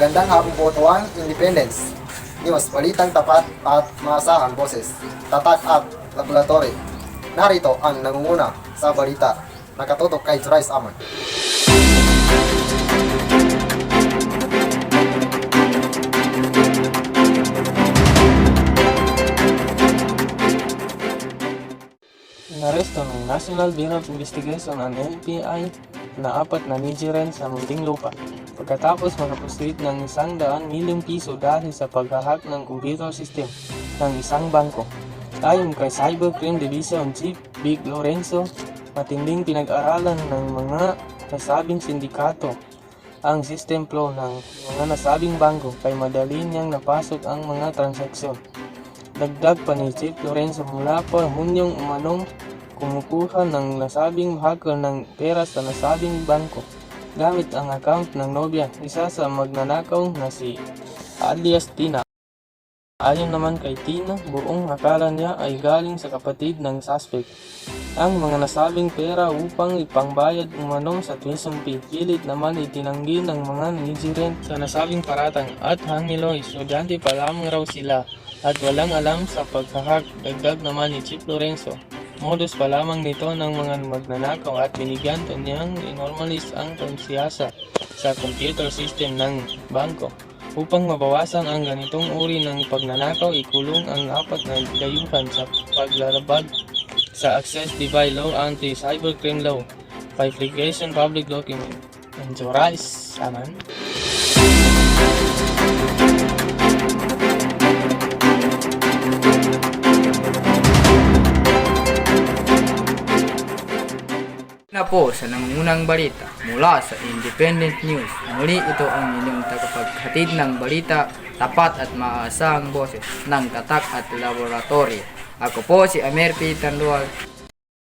Magandang hapon po, Tuwang Independence News, balitang tapat at maasahang boses, tatak at laboratory. Narito ang nangunguna sa balita, nakatutok kay Joyce Amon. Inaresto ng National Bureau of Investigation ang NBI na 4 na Nigerian sa Muntinlupa pagkatapos makaproceed ng 100 milyong piso dahil sa paghahack ng computer system ng isang bangko. Ayon kay Cybercrime Division Chief Big Lorenzo, matinding pinag-aralan ng mga nasabing sindikato ang system flow ng mga nasabing bangko kay madali niyang napasok ang mga transaksyon. Dagdag pa ni Chief Lorenzo, mula pa Hunyong umanong kumukuha ng nasabing hacker ng pera sa nasabing bangko gamit ang account ng nobya, isa sa magnanakaw na si alias Tina. Ayon naman kay Tina, buong akala niya ay galing sa kapatid ng suspect ang mga nasabing pera upang ipangbayad umanong sa tuition fee. Pilit naman itinanggi ng mga Nigerian sa nasabing paratang at hangilo, estudyante pa lamang raw sila at walang alam sa paghahack. Dagdag naman ni Chief Lorenzo, modus pa lamang nito ng mga magnanakaw at binigyan niyang inormalis ang pagsiyasa sa computer system ng bangko. Upang mabawasan ang ganitong uri ng pagnanakaw, ikulong ang 4 na dayuhan sa paglalabag sa Access Device Law, Anti-Cybercrime Law, Fabrication Public Document. Joyce Amon. Na po sa nangungunang balita mula sa Independent News. Muli ito ang inyong tagapaghatid ng balita, tapat at maaasahang boses ng tatak at laboratory. Ako po si Amer P. Tandual